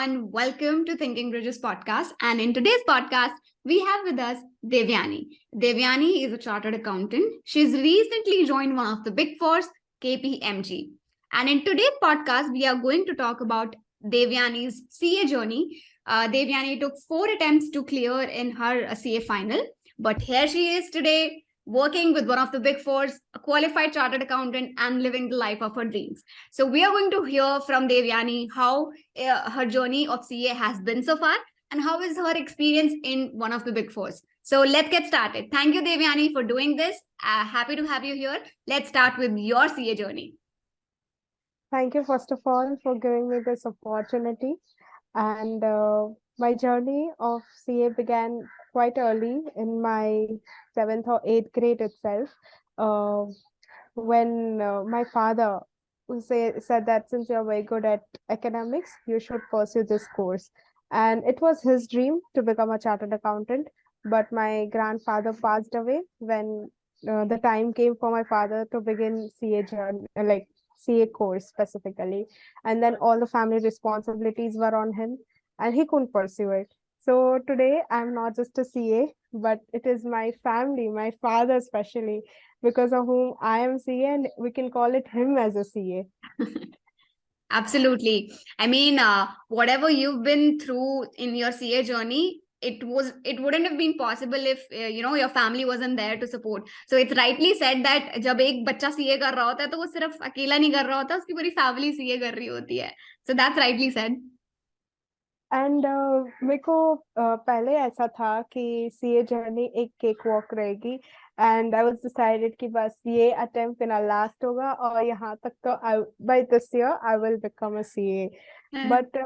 everyone. Welcome to Thinking Bridges podcast. And in today's podcast, we have with us Devyani. Devyani is a chartered accountant. She's recently joined one of the big fours, KPMG. And in today's podcast, we are going to talk about Devyani's CA journey. Devyani took 4 attempts to clear in her CA final, but here she is today working with one of the big fours, a qualified chartered accountant, and living the life of her dreams. So, we are going to hear from Devyani how her journey of CA has been so far and how is her experience in one of the big fours. So, let's get started. Thank you, Devyani, for doing this. Happy to have you here. Let's start with your CA journey. Thank you, first of all, for giving me this opportunity. And my journey of CA began quite early in my 7th or 8th grade itself, uh, when my father said that since you're very good at academics, you should pursue this course. And it was his dream to become a chartered accountant, but my grandfather passed away when the time came for my father to begin CA journey, like CA course specifically. And then all the family responsibilities were on him and he couldn't pursue it. So today I'm not just a CA, but it is my family, my father especially, because of whom I am CA, and we can call it him as a CA. Absolutely. I mean, whatever you've been through in your CA journey, it wouldn't have been possible if your family wasn't there to support. So it's rightly said that जब एक बच्चा CA कर रहा होता है तो वो सिर्फ अकेला नहीं कर रहा होता, उसकी पूरी family CA कर रही होती है. So that's rightly said. And मेरे को पहले ऐसा था कि सीए जर्नी एक केक वॉक रहेगी, एंड आई वाज डिसाइडेड कि बस ये अटेम्प्ट मेरा लास्ट होगा और यहाँ तक तो by this year I will become a CA. But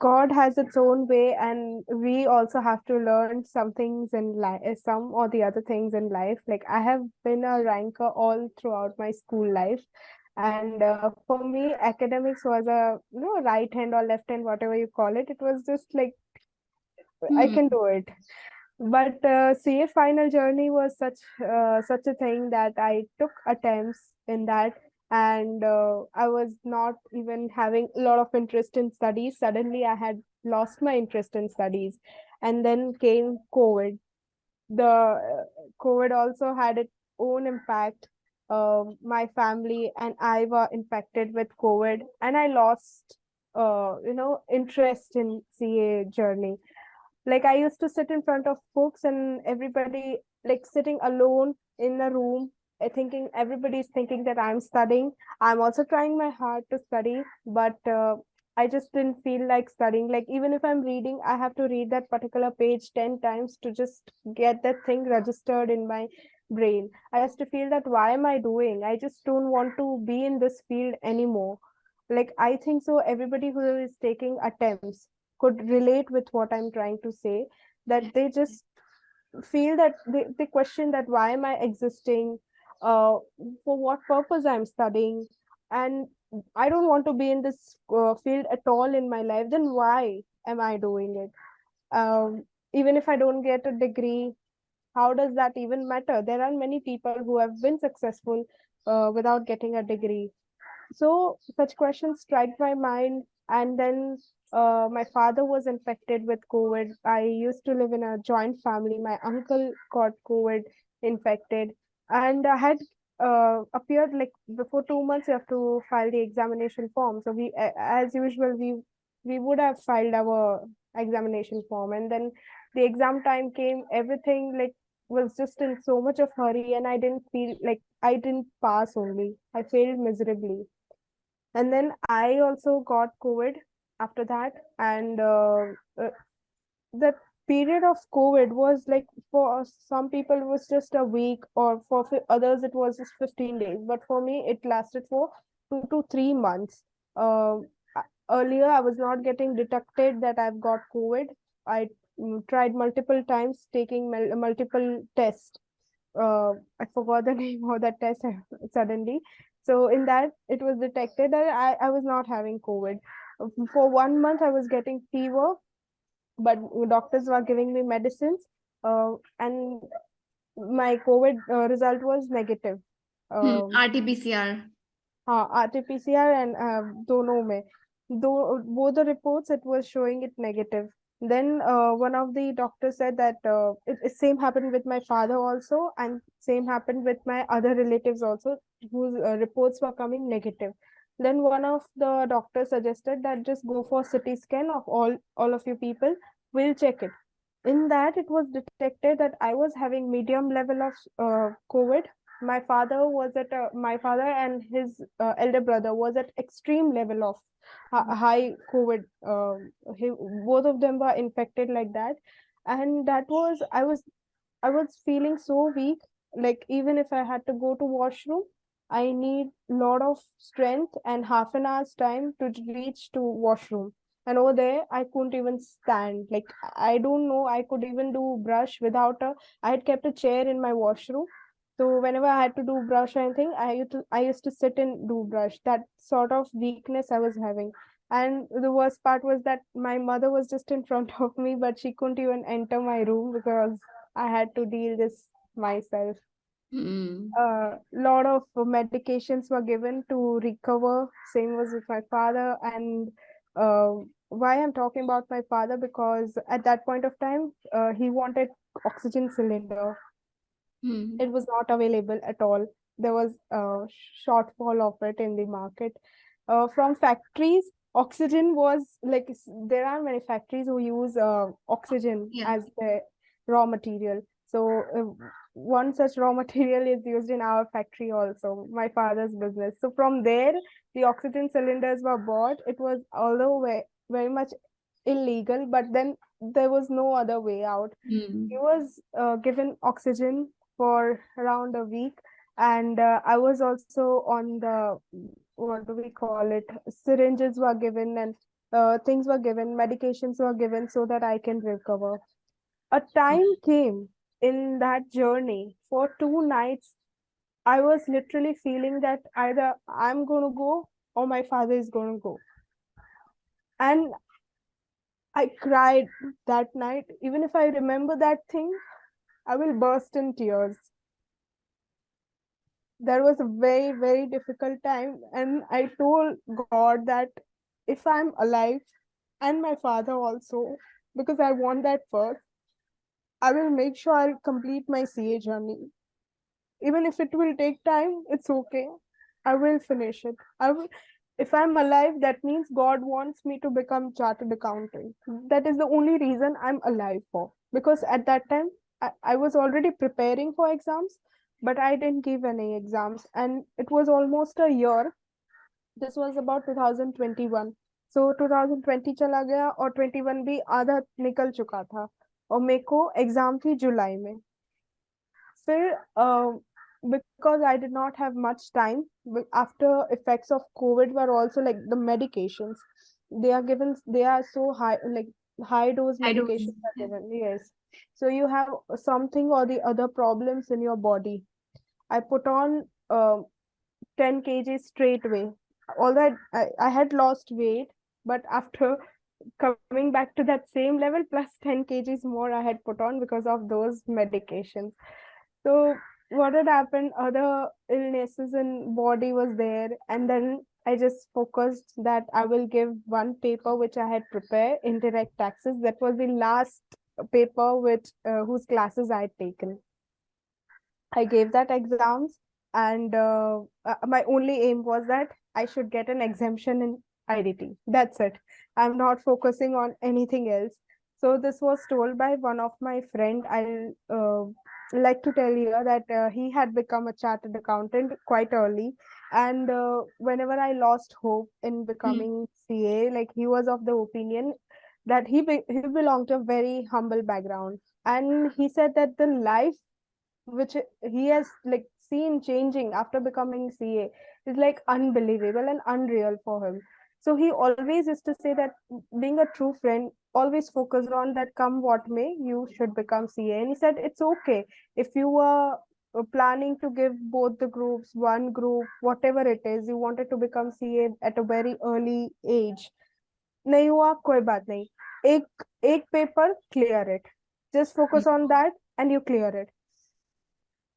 God has its own way, and we also have to learn some things in life, some or the other things in life. Like I have been a ranker all throughout my school life, and for me academics was a right hand or left hand, whatever you call it. It was just like I can do it. But CA final journey was such a thing that I took attempts in that, and I was not even having a lot of interest in studies. Suddenly I had lost my interest in studies, and then came COVID. The COVID also had its own impact. My family and I were infected with COVID, and I lost interest in CA journey. Like I used to sit in front of books and everybody, like sitting alone in a room, thinking everybody's thinking that I'm studying. I'm also trying my hard to study, but I just didn't feel like studying. Like even if I'm reading, I have to read that particular page 10 times to just get that thing registered in my brain. I used to feel that why am I doing? I just don't want to be in this field anymore. Like I think so everybody who is taking attempts could relate with what I'm trying to say, that they just feel that they question that why am I existing, uh, for what purpose I'm studying, and I don't want to be in this field at all in my life, then why am I doing it? Even if I don't get a degree, how does that even matter? There are many people who have been successful without getting a degree. So such questions strike my mind. And then my father was infected with COVID. I used to live in a joint family. My uncle got COVID infected, and I had appeared, like before 2 months you have to file the examination form. So we, as usual, we would have filed our examination form, and then the exam time came. Everything like was just in so much of hurry, and I didn't feel like I didn't pass. Only I failed miserably. And then I also got COVID after that. And the period of COVID was like, for some people it was just a week, or for others it was just 15 days. But for me, it lasted for 2 to 3 months. Earlier, I was not getting detected that I've got COVID. I tried multiple times taking multiple tests. I forgot the name of that test suddenly. So in that, it was detected that I was not having COVID. For 1 month, I was getting fever, but doctors were giving me medicines, and my COVID result was negative. RT-PCR. हाँ, RT-PCR and दोनों में. though both the reports it was showing it negative. Then one of the doctors said that it same happened with my father also, and same happened with my other relatives also, whose reports were coming negative. Then one of the doctors suggested that just go for CT scan of all of you people. We'll check it. In that, it was detected that I was having medium level of COVID. My father and his elder brother was at extreme level of high COVID. Both of them were infected like that, and that was I was feeling so weak. Like even if I had to go to washroom, I need lot of strength and half an hour's time to reach to washroom. And over there, I couldn't even stand. Like I don't know, I could even do brush without a. I had kept a chair in my washroom, so whenever I had to do brush or anything, I used to sit and do brush. That sort of weakness I was having. And the worst part was that my mother was just in front of me, but she couldn't even enter my room because I had to deal this myself. Hmm. A lot of medications were given to recover. Same was with my father. And uh, why I'm talking about my father, because at that point of time, he wanted oxygen cylinder. Hmm. It was not available at all. There was a shortfall of it in the market. From factories, oxygen was like there are many factories who use oxygen Yeah. as the raw material. So one such raw material is used in our factory also, my father's business. So from there, the oxygen cylinders were bought. It was although very much illegal, but then there was no other way out. He Hmm. was given oxygen for around a week, and I was also on the, what do we call it, syringes were given, and things were given, medications were given so that I can recover. A time came in that journey for 2 nights. I was literally feeling that either I'm going to go or my father is going to go. And I cried that night. Even if I remember that thing, I will burst in tears. That was a very, very difficult time. And I told God that if I'm alive, and my father also, because I want that first, I will make sure I'll complete my CA journey. Even if it will take time, it's okay. I will finish it. If I'm alive, that means God wants me to become chartered accountant. That is the only reason I'm alive for. Because at that time, I was already preparing for exams, but I didn't give any exams. And it was almost a year. This was about 2021. So 2020 चला गया और 21 भी आधा निकल चुका था और मेरे को एग्जाम थी जुलाई में. Still, because I did not have much time, after effects of COVID were also like the medications. They are given, they are so high, like high dose I don't. medications are given. Yes. So you have something or the other problems in your body. I put on 10 kgs straight away. Although I had lost weight, but after coming back to that same level, plus 10 kgs more I had put on because of those medications. So what had happened, other illnesses in body was there, and then I just focused that I will give one paper which I had prepared, indirect taxes. That was the last paper which whose classes I had taken. I gave that exams, and my only aim was that I should get an exemption in IDT. That's it. I'm not focusing on anything else. So this was told by one of my friend. I'll like to tell you that he had become a chartered accountant quite early, and whenever I lost hope in Hmm. becoming CA, like he was of the opinion that he belonged to a very humble background, and he said that the life which he has like seen changing after becoming CA is like unbelievable and unreal for him. So he always used to say that being a true friend, always focus on that come what may, you should become CA. And he said it's okay if you were planning to give both the groups, one group, whatever it is, you wanted to become CA at a very early age. नहीं हुआ कोई बात नहीं. एक एक paper clear it. Just focus on that and you clear it.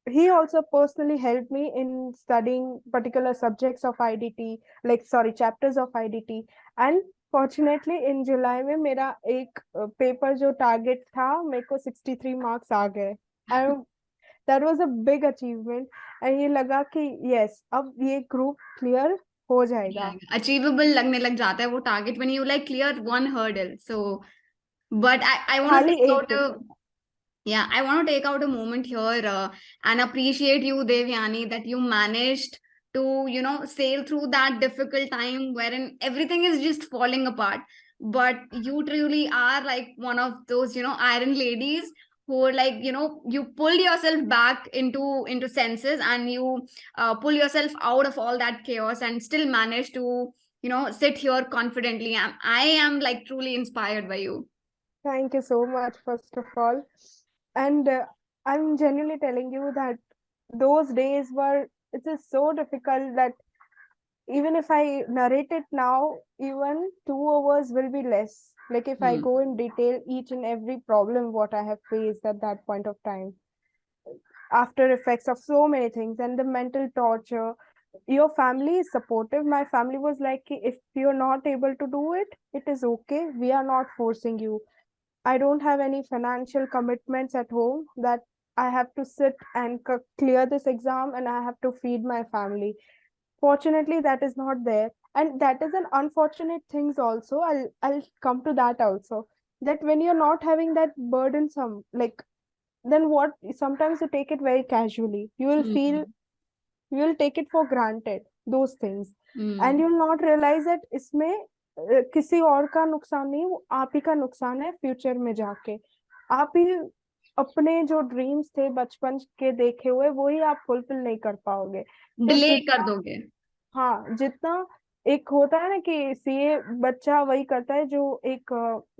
he also personally helped me in studying particular subjects of IDT, like sorry, chapters of IDT. And fortunately in जुलाई में मेरा एक पेपर जो target था मेरे को 63 marks आ गए. And that was a big achievement. And ये लगा कि yes, अब ये ग्रुप क्लियर हो जाएगा. अचीवेबल लगने लग जाता है वो target when you like clear one hurdle. So but I want to खाली टेक एक out paper. Yeah, I want to take out a moment here and appreciate you, Devyani, that you managed to, sail through that difficult time wherein everything is just falling apart. But you truly are like one of those, iron ladies who are like, you pulled yourself back into senses, and you pull yourself out of all that chaos and still manage to, sit here confidently. I am like truly inspired by you. Thank you so much, first of all. And I'm genuinely telling you that those days were, it is so difficult that even if I narrate it now, even 2 hours will be less. Like if I Hmm. go in detail each and every problem what I have faced at that point of time, after effects of so many things and the mental torture. Your family is supportive. My family was like, if you're not able to do it, it is okay. We are not forcing you. I don't have any financial commitments at home that I have to sit and clear this exam and I have to feed my family. Fortunately, that is not there. And that is an unfortunate things also. I'll come to that also. That when you're not having that burdensome, like then what, sometimes you take it very casually. You will feel, Hmm. you will take it for granted, those things. And Hmm. you'll not realize that इसमें किसी और का नुकसान नहीं, वो आप ही का नुकसान है फ्यूचर में जाके. आप ही अपने जो ड्रीम्स थे बचपन के देखे हुए वो ही आप फुलफिल नहीं कर पाओगे. तो डिले कर जितना, दोगे. हाँ जितना एक होता है ना कि सीए बच्चा वही करता है जो एक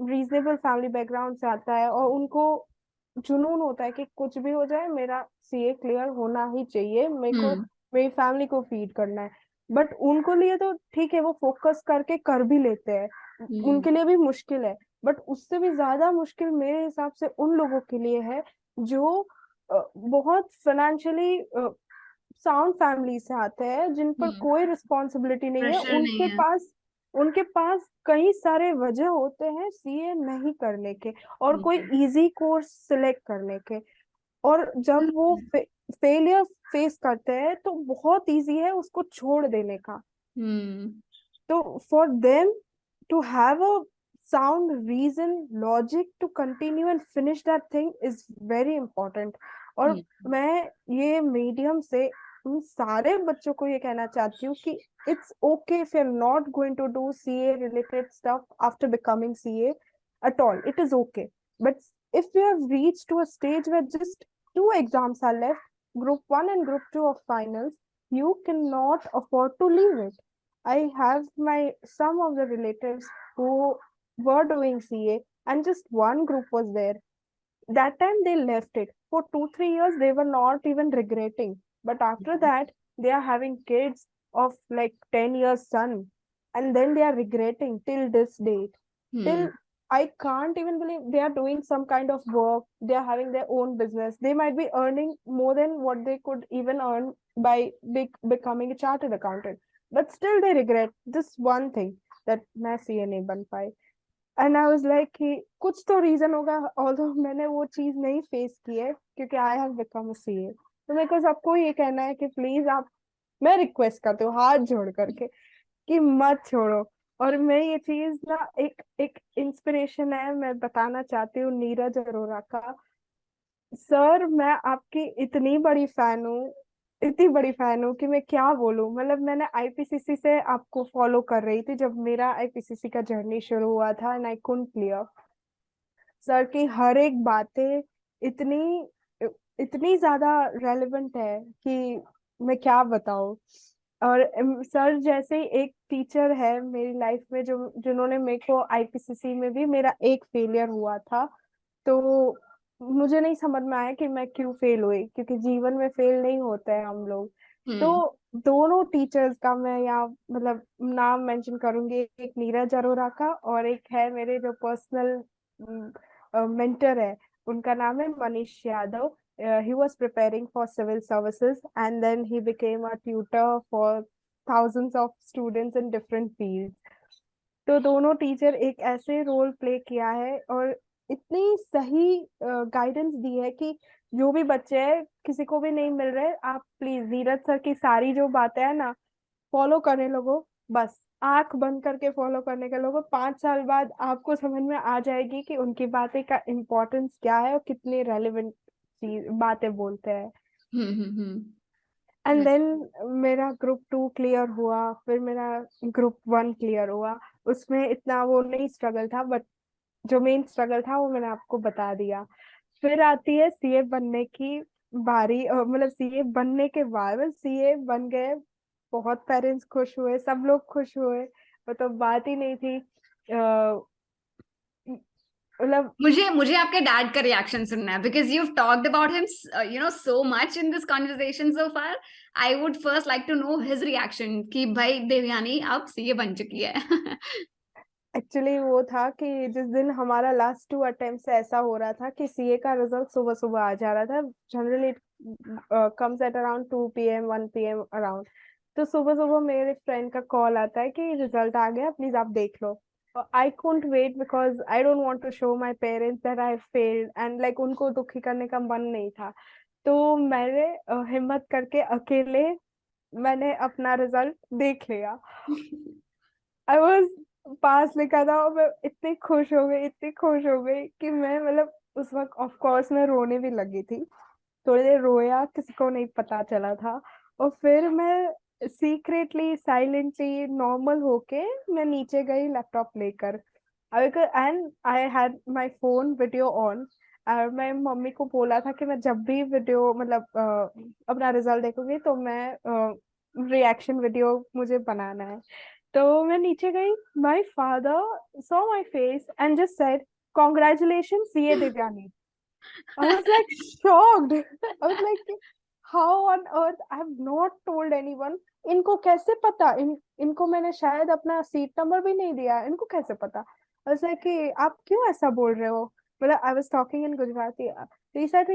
रीजनेबल फैमिली बैकग्राउंड से आता है और उनको जुनून होता है कि कुछ भी हो जाए मेरा सीए क्लियर होना ही चाहिए, मेरे को हम्म. मेरी फैमिली को फीड करना है. बट उनको लिए तो ठीक है, वो फोकस करके कर भी लेते हैं, हम्म. उनके लिए भी मुश्किल है. बट उससे भी ज्यादा मुश्किल मेरे हिसाब से उन लोगों के लिए है जो बहुत फाइनेंशियली साउंड फैमिली से आते हैं, जिन पर हम्म. कोई रिस्पॉन्सिबिलिटी नहीं है. प्रेशर नहीं है. उनके पास कई सारे वजह होते हैं सीए नहीं करने के और कोई हम्म. इजी कोर्स सिलेक्ट करने के. और जब वो फेलियर फेस करते हैं तो बहुत इजी है उसको छोड़ देने का. हम्म. So for them to have a sound reason, logic to continue and finish that thing is very important. और हम्म. मैं ये मीडियम से उन सारे बच्चों को ये कहना चाहती हूँ कि it's okay if you're not going to do CA related stuff after becoming CA at all. It is okay. But if you have reached to a stage where just 2 exams are left, group 1 and group 2 of finals, you cannot afford to leave it. I have my some of the relatives who were doing CA and just one group was there. That time they left it. For 2, 3 years they were not even regretting. But after that they are having kids of like 10 years son and then they are regretting till this date. Hmm. Till I can't even believe they are doing some kind of work. They are having their own business. They might be earning more than what they could even earn by becoming a chartered accountant. But still they regret this one thing that मैं CA नहीं बन पाई. And I was like कि कुछ तो reason होगा, although मैंने वो चीज नहीं फेस की है क्योंकि I have become a CA. तो मेरे को सबको ये कहना है कि प्लीज आप, मैं रिक्वेस्ट करती हूँ हाथ जोड़ करके कि मत छोड़ो. और मैं ये चीज ना एक एक इंस्पिरेशन है, मैं बताना चाहती हूँ नीरज अरोरा का. सर मैं आपकी इतनी बड़ी फैन हूँ, इतनी बड़ी फैन हूँ कि मैं क्या बोलूँ. मतलब मैंने आईपीसीसी से आपको फॉलो कर रही थी जब मेरा आईपीसीसी का जर्नी शुरू हुआ था and I couldn't clear. Sir की हर एक बातें इतनी इतनी ज्यादा रेलेवेंट है कि मैं क्या बताऊं. और सर जैसे एक टीचर है मेरी लाइफ में जो जिन्होंने मेरे को आईपीसीसी में भी मेरा एक फेलियर हुआ था तो मुझे नहीं समझ में आया कि मैं क्यों फेल हुई, क्योंकि जीवन में फेल नहीं होते हैं हम लोग. हम्म. तो दोनों टीचर्स का मैं यहाँ मतलब नाम मेंशन करूंगी, एक नीरज अरोरा का और एक है मेरे जो पर्सनल मेंटर है, उनका नाम है Manish Yadav. he was preparing for civil services, and then he became a tutor for thousands of students in different fields. तो दोनों टीचर एक ऐसे रोल प्ले किया है और इतनी सही गाइडेंस दी है कि जो भी बच्चे हैं, किसी को भी नहीं मिल रहे, आप प्लीज नीरज सर की सारी जो बातें हैं ना, फॉलो करने लगो। बस आंख बंद करके फॉलो करने के लोगों, 5 साल बाद आपको समझ में आ जाएगी कि उनकी बातें का इम्पोर्टेंस क्या है और कितनी रेलिवेंट चीज बातें बोलते हैं। हम्म। एंड देन मेरा ग्रुप 2 क्लियर हुआ, फिर मेरा ग्रुप 1 क्लियर हुआ। उसमें इतना वो नहीं स्ट्रगल था, बट जो मेन स्ट्रगल था वो मैंने आपको बता दिया। फिर आती है सीए बनने की बारी, मतलब सीए बनने के बाद सीए बन गए, बहुत पेरेंट्स खुश हुए, सब लोग खुश हुए, वो तो बात ही नहीं थी। मतलब मुझे मुझे आपके डैड का रिएक्शन सुनना है, because you talked about him so much in this conversation so far. I would first like to know his reaction कि भाई देवयानी अब सीए बन चुकी है। एक्चुअली वो था कि जिस दिन हमारा लास्ट 2 अटेम्प्ट से ऐसा हो रहा था कि सीए का रिजल्ट सुबह सुबह आ जा रहा था। Generally comes at around 2 PM 1 PM around. तो सुबह सुबह मेरे फ्रेंड का कॉल आता है कि रिजल्ट आ गया, प्लीज आप देख लो। I couldn't wait because I don't want to show my parents that I failed, and like उनको दुखी करने का मन नहीं था। तो मैंने हिम्मत करके अकेले मैंने अपना रिजल्ट देख लिया। आई वॉज पास लिखा था और मैं इतनी खुश हो गई, इतनी खुश हो गई कि मैं मतलब उस वक्त ऑफ कोर्स मैं रोने भी लगी थी। थोड़ी देर रोया, किसी को नहीं पता चला था। और फिर मैं सीक्रेटली साइलेंटली नॉर्मल होके मैं नीचे गई लैपटॉप लेकर, and I had my phone video on. और मैं मम्मी को बोला था कि मैं जब भी वीडियो मतलब अपना रिजल्ट देखूंगी तो मैं रिएक्शन वीडियो मुझे बनाना है। तो मैं नीचे गई, my father saw my face and just said, congratulation CA Divyani. I was like shocked. I was like, how on earth? I have not told anyone. इनको कैसे पता? इनको मैंने शायद अपना सीट नंबर भी नहीं दिया, इनको कैसे पता? I was like कि आप क्यों ऐसा बोल रहे हो? मतलब I was talking in Gujarati. He said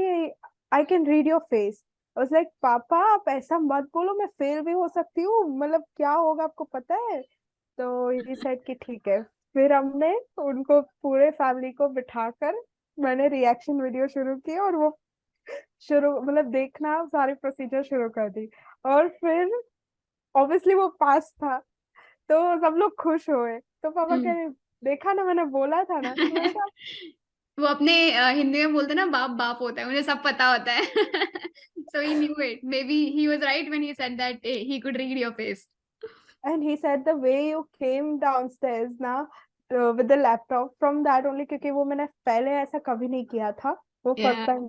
I can read your face. I was like पापा आप ऐसा मत बोलो, मैं फेल भी हो सकती हूँ, मतलब क्या होगा आपको पता है? तो he said कि ठीक है। फिर हमने उनको पूरे फैमिली को बिठाकर मैंने रिएक्शन वीडियो शुरू की और वो शुरू मतलब देखना सारी प्रोसीजर शुरू कर दी। और फिर ऑब्वियसली वो पास था, तो सब लोग खुश हुए। तो पापा कह रहे, देखा ना, मैंने बोला था ना। तो मैंने कहा वो अपने हिंदी में बोलते हैं ना, बाप बाप होता है, उन्हें सब पता होता है। So he knew it, maybe he was right when he said that he could read your face. and he said the way you came downstairs ना with the laptop from that only, क्योंकि वो मैंने पहले ऐसा कभी नहीं किया था, वो फर्स्ट या टाइम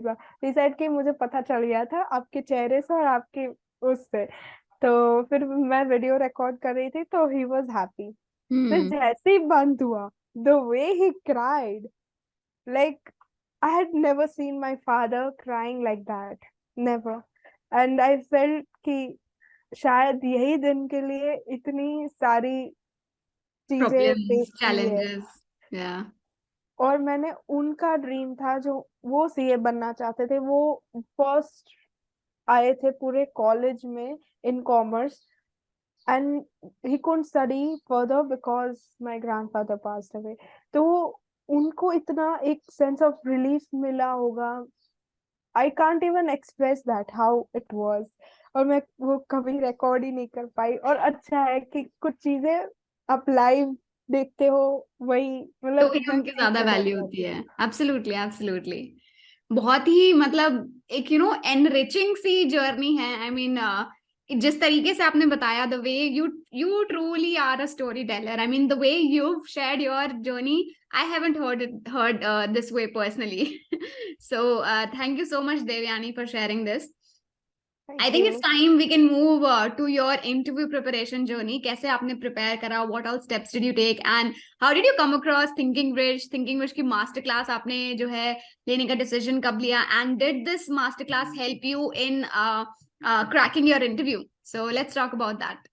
था। he said कि मुझे पता चल गया था आपके चेहरे से और आपके उससे। तो फिर मैं वीडियो रिकॉर्ड कर रही थी तो ही वॉज हैप्पी। फिर हम्म। जैसे ही बंद हुआ, the way he cried, like I had never seen my father crying like that, never. And I felt कि शायद यही दिन के लिए इतनी सारी चीजें फेस प्रॉब्लम्स, की है। चैलेंजेस। या और मैंने उनका ड्रीम था जो वो सीए बनना चाहते थे, वो फर्स्ट आए थे पूरे कॉलेज में in commerce, and he couldn't study further because my grandfather passed away. तो उनको इतना एक सेंस ऑफ रिलीफ मिला होगा, I can't even express that how it was. और मैं वो कभी रिकॉर्ड ही नहीं कर पाई। और अच्छा है कि कुछ चीजें आप लाइव देखते हो, वही तो मतलब ही कितना उनकी सही ज्यादा से बैठ वैल्यू होती जाती है। Absolutely absolutely. बहुत ही मतलब एक एनरिचिंग सी जर्नी है। आई मीन जिस तरीके से आपने बताया, the way you truly are a storyteller. I mean the way you shared your journey, I haven't heard this way personally. So thank you so much Devyani for sharing this. Thank I think it's you. time we can move to your interview preparation journey. कैसे आपने prepare करा? What all steps did you take? And how did you come across Thinking Bridge? Thinking Bridge की master class आपने जो है लेने का decision कब लिया? And did this master class help you in cracking your interview? So let's talk about that.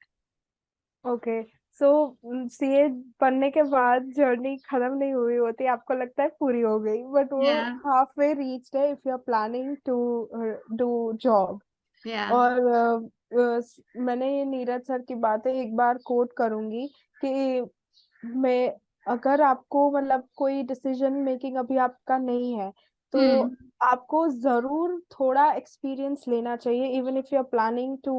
Okay, so CA बनने के बाद जर्नी खत्म नहीं हुई होती, आपको लगता है पूरी हो गई, बट वो Yeah. हाफ वे रीच्ड है if you are planning to do job. Yeah. और मैंने ये नीरज सर की बातें एक बार कोट करूंगी कि मैं अगर आपको मतलब कोई डिसीजन मेकिंग अभी आपका नहीं है, तो Hmm. आपको जरूर थोड़ा एक्सपीरियंस लेना चाहिए। Even if you are planning to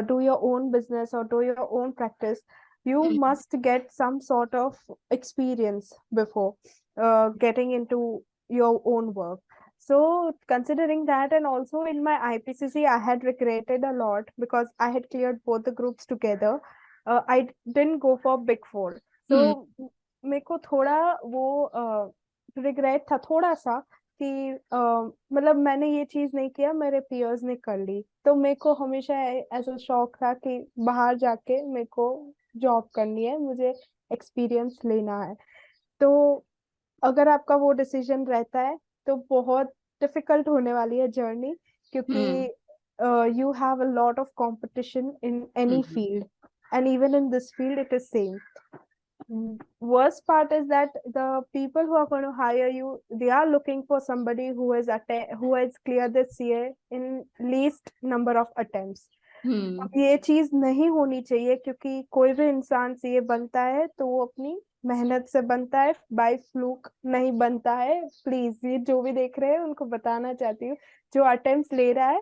do your own business और do your own practice, you Hmm. must get some sort of experience before getting into your own work. So considering that, and also in my IPCC, I had regretted a lot because I had cleared both the groups together. I didn't go for Big Four. So Hmm. मेरे को थोड़ा वो regret था थोड़ा सा कि मतलब मैंने ये चीज नहीं किया, मेरे पियर्स ने कर ली। तो मेरे को हमेशा ऐसा शौक था कि बाहर जाके मेरे को जॉब करनी है, मुझे एक्सपीरियंस लेना है। तो अगर आपका वो डिसीजन रहता है तो बहुत डिफिकल्ट होने वाली है जर्नी, क्योंकि Hmm. You have a lot of competition in any Hmm. Field, and even in this field it is same. Worst part is that the people who are going to hire you, they are looking for somebody who has cleared the CA in least number of attempts. अब Hmm. ये चीज नहीं होनी चाहिए, क्योंकि कोई भी इंसान सीए बनता है तो वो अपनी मेहनत से बनता है, बाय फ्लूक नहीं बनता है। प्लीज ये जो भी देख रहे हैं उनको बताना चाहती हूँ, जो अटेम्प्ट्स ले रहा है,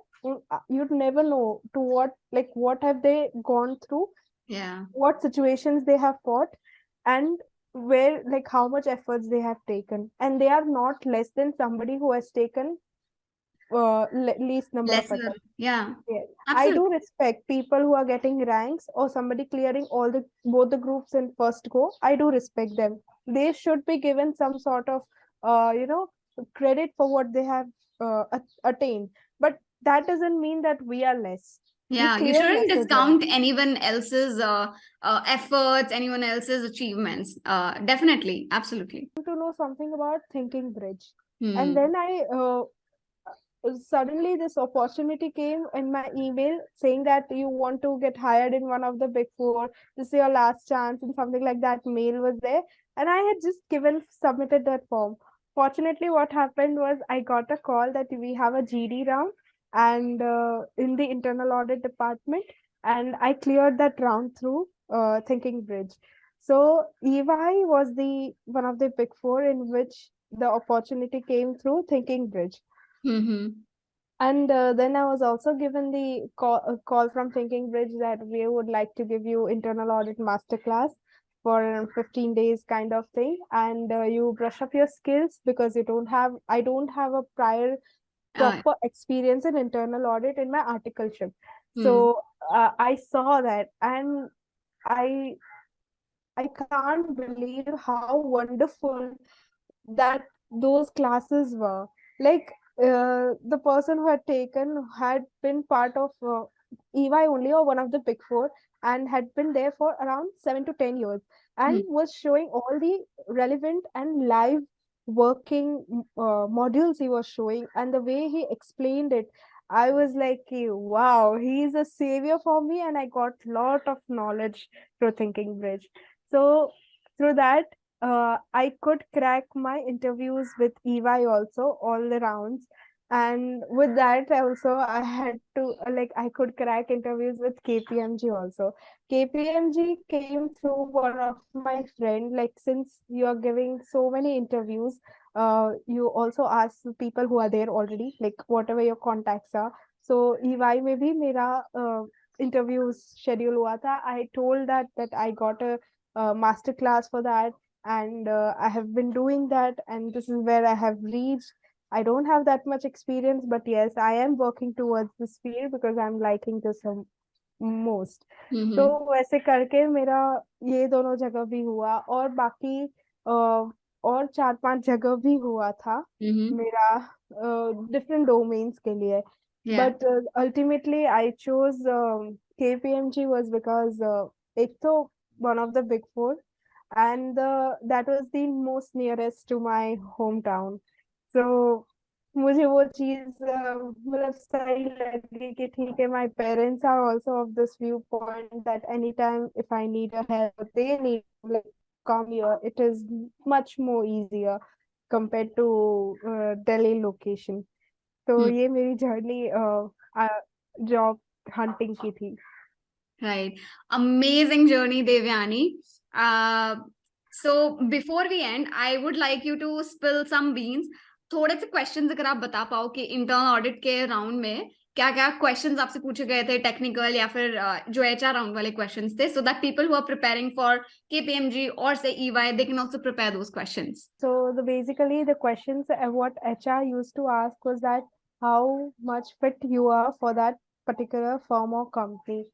you never know to what have they gone through, Yeah. what situations they have fought, and where how much efforts they have taken, and they are not less than somebody who has taken least number of Lesser. attempts. Yeah. Yes, I Absolutely. do respect people who are getting ranks or somebody clearing all the both the groups in first go. I do respect them. They should be given some sort of uh, you know credit for what they have attained. But that doesn't mean that we are less. We Yeah, you clear shouldn't lesser jobs. discount anyone else's efforts, anyone else's achievements. Definitely, absolutely. To know something about Thinking Bridge, and Hmm. then I suddenly this opportunity came in my email saying that you want to get hired in one of the big four, this is your last chance, and something like that mail was there, and I had just given submitted that form. Fortunately, what happened was I got a call that we have a GD round, and in the internal audit department, and I cleared that round through Thinking Bridge. So EY was the one of the big four in which the opportunity came through Thinking Bridge. Hmm. And then I was also given the call from Thinking Bridge that we would like to give you internal audit masterclass for around 15 days kind of thing. And you brush up your skills because I don't have a prior Uh, proper experience in internal audit in my articleship. hmm. So I saw that, and I I can't believe how wonderful that those classes were. Like the person who had taken had been part of EY only, or one of the big four, and had been there for around 7 to 10 years, and Hmm. was showing all the relevant and live working modules he was showing, and the way he explained it, I was like, wow, he's a savior for me, and I got lot of knowledge through Thinking Bridge. So through that, I could crack my interviews with EY also, all the rounds. And with that, also I had to I could crack interviews with KPMG also. KPMG came through one of my friend. Like, since you are giving so many interviews, you also ask the people who are there already, like whatever your contacts are. So EY में भी मेरा interviews schedule हुआ था. I told that I got a master class for that, and I have been doing that, and this is where I have reached. I don't have that much experience, but yes, I am working towards this field because I'm liking this most. तो Hmm. वैसे करके मेरा ये दोनों जगह भी हुआ, और बाकी और 4-5 जगह भी हुआ था Hmm. मेरा डिफरेंट डोमेन्स के लिए। Yeah. But ultimately I chose KPMG was because एक तो one of the big four, and that was the most nearest to my hometown. So मुझे वो चीज मतलब सही लगी कि ठीक है, my parents are also of this viewpoint that any time if I need a help they need like come here, it is much more easier compared to Delhi location. तो Hmm. ये मेरी journey job hunting की थी. Right. Amazing journey, Devyani. So before we end, I would like you to spill some beans. थोड़े से questions अगर आप बता पाओ कि इंटर्नल ऑडिट के राउंड में क्या क्या क्वेश्चंस आपसे पूछे गए थे, टेक्निकल या फिर जो एचआर राउंड वाले क्वेश्चंस थे, so that people who are preparing for KPMG और से EY they can also prepare those questions. So basically the questions what HR used to ask was that how much fit you are for that particular firm or company.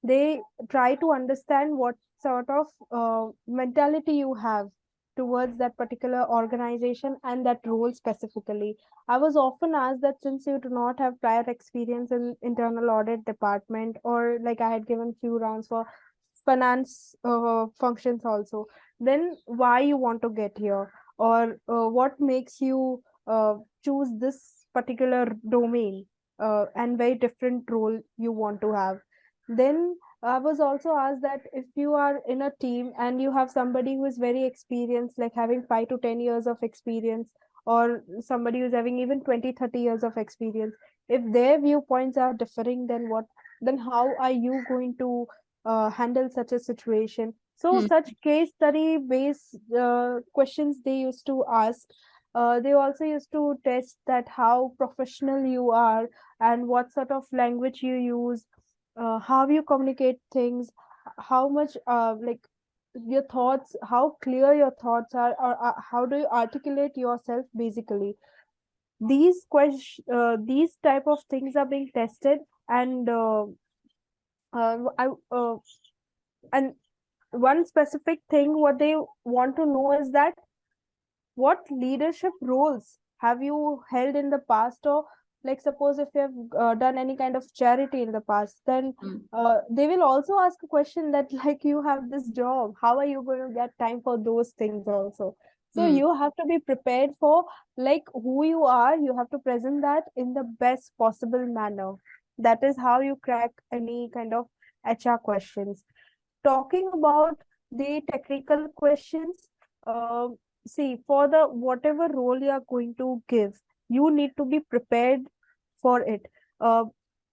They try to understand what sort of mentality you have towards that particular organization and that role specifically. I was often asked that since you do not have prior experience in internal audit department, or like I had given few rounds for finance functions also, then why you want to get here, or what makes you choose this particular domain and very different role you want to have. Then I was also asked that if you are in a team and you have somebody who is very experienced, like having 5 to 10 years of experience, or somebody who's having even 20, 30 years of experience, if their viewpoints are differing, then what, then how are you going to handle such a situation? So Hmm. such case study based questions they used to ask. They also used to test that how professional you are and what sort of language you use, how you communicate things, how much like your thoughts, how clear your thoughts are, or how do you articulate yourself basically. These type of things are being tested, and I and one specific thing what they want to know is that what leadership roles have you held in the past, or like suppose if you have done any kind of charity in the past, then Hmm. they will also ask a question that like you have this job, how are you going to get time for those things also? So Hmm. you have to be prepared for like who you are, you have to present that in the best possible manner. That is how you crack any kind of HR questions. Talking about the technical questions, uh, see, for the whatever role you are going to give, you need to be prepared for it. uh,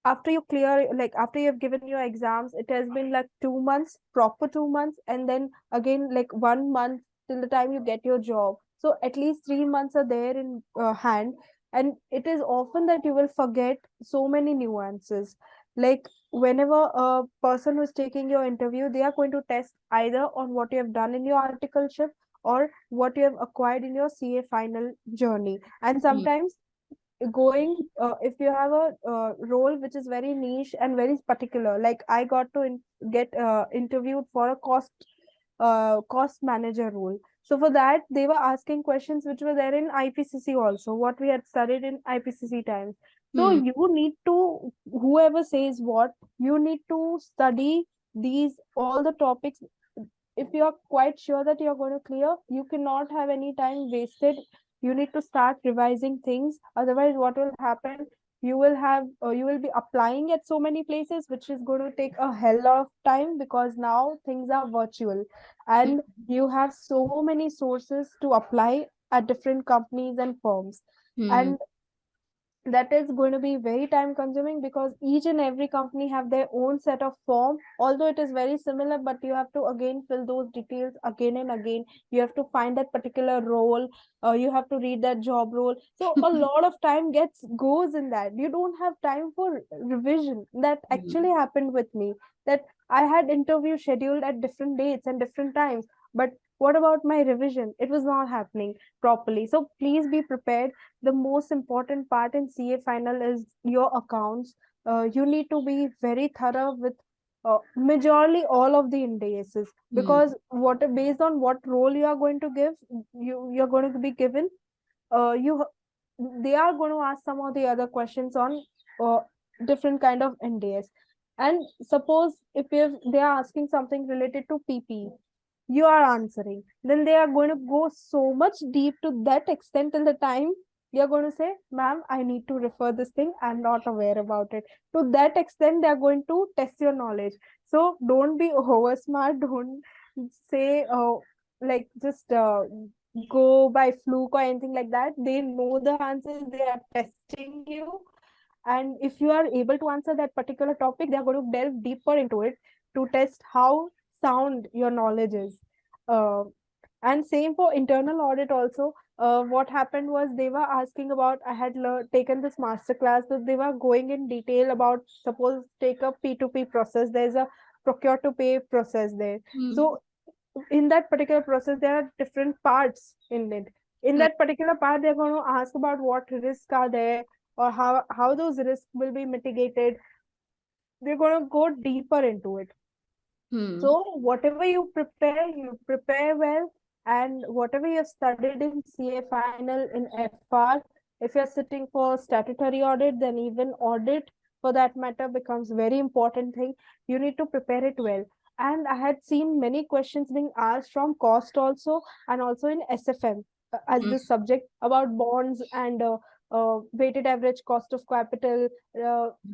After you clear, like after you have given your exams, it has been like 2 months, proper 2 months, and then again like 1 month till the time you get your job, so at least 3 months are there in hand. And it is often that you will forget so many nuances. Like whenever a person who is taking your interview, they are going to test either on what you have done in your articleship or what you have acquired in your CA final journey. And Hmm. sometimes going if you have a role which is very niche and very particular, like I got to get interviewed for a cost manager role. So for that they were asking questions which were there in IPCC also, what we had studied in IPCC times. So Hmm. you need to, whoever says what, you need to study these all the topics. If you're quite sure that you're going to clear, you cannot have any time wasted. You need to start revising things, otherwise what will happen, you will be applying at so many places, which is going to take a hell lot of time, because now things are virtual and you have so many sources to apply at different companies and firms. Hmm. And that is going to be very time consuming, because each and every company have their own set of form, although it is very similar, but you have to again fill those details again and again. You have to find that particular role, you have to read that job role, so a lot of time gets goes in that. You don't have time for revision. That actually Hmm. happened with me, that I had interview scheduled at different dates and different times, but what about my revision? It was not happening properly. So please be prepared. The most important part in CA final is your accounts. You need to be very thorough with majorly all of the indices, Hmm. because what based on what role you are going to give, you're going to be given. You They are going to ask some of the other questions on uh, different kind of NDS. And suppose if they are asking something related to PP, you are answering, then they are going to go so much deep to that extent till the time You're going to say, ma'am, I need to refer this thing. I'm not aware about it. To that extent, they're going to test your knowledge. So don't be over smart. Don't say, like, just go by fluke or anything like that. They know the answers, they are testing you. And if you are able to answer that particular topic, they are going to delve deeper into it to test how sound your knowledge is. Uh, and same for internal audit also. What happened was they were asking about, I had taken this master class, so they were going in detail about, suppose take a P2P process, there's a procure to pay process there. Hmm. So in that particular process there are different parts in it. In Right. that particular part they're going to ask about what risks are there, or how those risks will be mitigated. They're going to go deeper into it. Hmm. So whatever you prepare well, and whatever you've studied in CA final, in FR, if you're sitting for statutory audit, then even audit for that matter becomes very important thing. You need to prepare it well. And I had seen many questions being asked from cost also, and also in SFM as Hmm. this subject about bonds and weighted average cost of capital.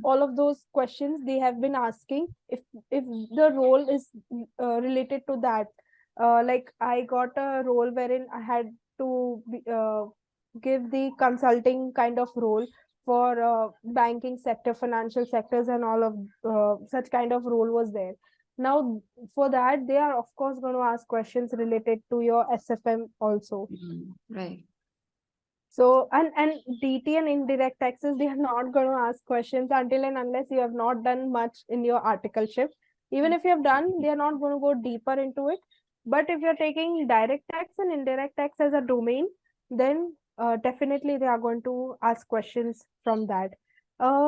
All of those questions they have been asking, if the role is related to that. Like I got a role wherein I had to give the consulting kind of role for banking sector, financial sectors, and all of such kind of role was there. Now, for that, they are of course going to ask questions related to your SFM also. Hmm. Right. So, and DT and indirect taxes, they are not going to ask questions until and unless you have not done much in your articleship. Even if you have done, they are not going to go deeper into it. But if you're taking direct tax and indirect tax as a domain, then definitely they are going to ask questions from that.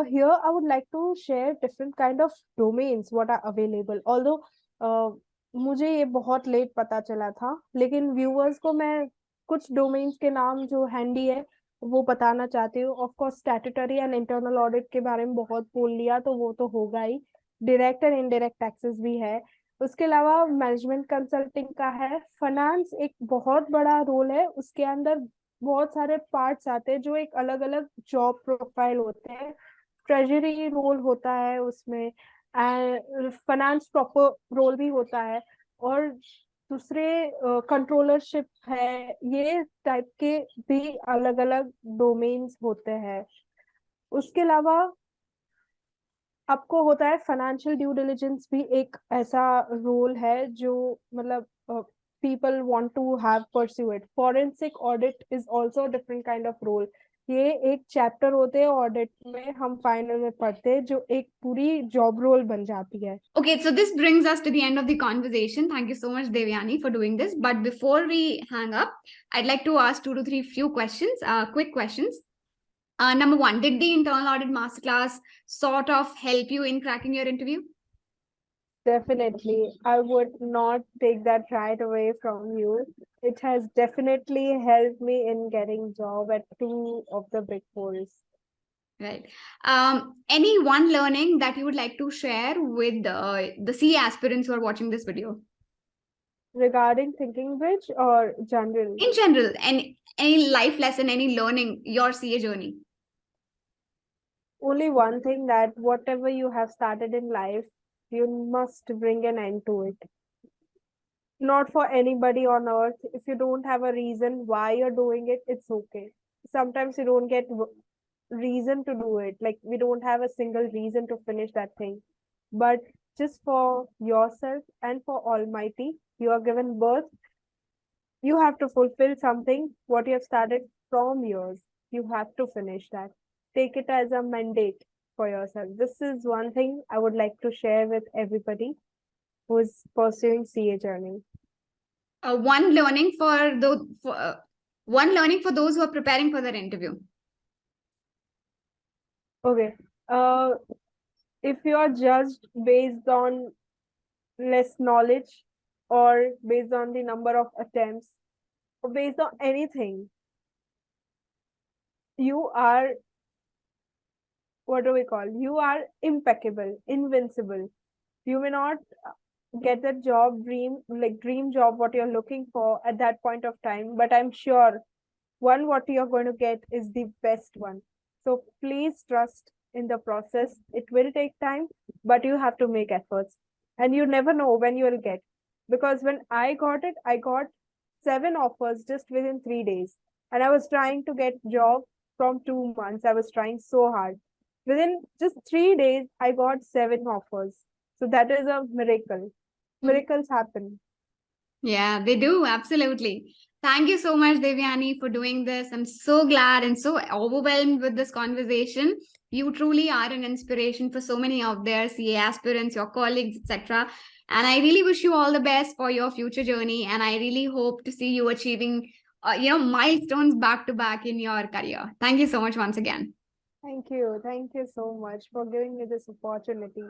Here, I would like to share different kind of domains what are available. Although uh, मुझे ये बहुत late पता चला था, लेकिन viewers को मैं कुछ डोमेन्स के नाम जो हैंडी है वो बताना चाहती हूँ. Of course statutory and internal audit के बारे में बहुत बोल लिया तो वो तो होगा ही. डायरेक्ट एंड इनडायरेक्ट टैक्सेस भी है. उसके अलावा मैनेजमेंट कंसल्टिंग का है. फाइनेंस एक बहुत बड़ा रोल है, उसके अंदर बहुत सारे पार्ट्स आते हैं जो एक अलग अलग जॉब प्रोफाइल होते हैं. ट्रेजरी रोल होता है उसमें, एंड फाइनेंस प्रॉपर रोल भी होता है, और दूसरे कंट्रोलरशिप है. ये टाइप के भी अलग अलग डोमेन्स होते हैं. उसके अलावा आपको होता है फाइनेंशियल ड्यू डिलिजेंस भी एक ऐसा रोल है जो मतलब people want to have pursue it. Forensic audit is also a different kind of role. ये एक चैप्टर होते हैं ऑडिट में, हम फाइनल में पढ़ते हैं, जो एक पूरी जॉब रोल बन जाती है. Okay, so this brings us to the end of the conversation. Thank you so much, Devyani, for doing this. But before we hang up, I'd like to ask two to three few questions, quick questions. Number one, did the internal audit masterclass sort of help you in cracking your interview? Definitely. I would not take that right away from you. It has definitely helped me in getting job at two of the big fours. Right. Any one learning that you would like to share with the C aspirants who are watching this video? Regarding Thinking Bridge or general? In general, any life lesson, any learning, your CA journey? Only one thing, that whatever you have started in life, you must bring an end to it. Not for anybody on earth. If you don't have a reason why you're doing it, it's okay. Sometimes you don't get reason to do it. Like we don't have a single reason to finish that thing. But just for yourself and for Almighty, you are given birth. You have to fulfill something what you have started from yours. You have to finish that. Take it as a mandate for yourself. This is one thing I would like to share with everybody who is pursuing CA journey. One learning one learning for those who are preparing for their interview. Okay. Uh, if you are judged based on less knowledge, or based on the number of attempts, or based on anything, you are, what do we call? You are impeccable, invincible. You may not get that job dream, like dream job, what you're looking for at that point of time, but I'm sure one what you're going to get is the best one. So please trust in the process. It will take time, but you have to make efforts. And you never know when you will get. Because when I got it, I got 7 offers just within 3 days. And I was trying to get job from 2 months. I was trying so hard. Within just 3 days, I got 7 offers. So that is a miracle. Miracles happen. Yeah, they do. Absolutely. Thank you so much, Devyani, for doing this. I'm so glad and so overwhelmed with this conversation. You truly are an inspiration for so many out there, CA aspirants, your colleagues, etc. And I really wish you all the best for your future journey. And I really hope to see you achieving, milestones back to back in your career. Thank you so much once again. Thank you. Thank you so much for giving me this opportunity.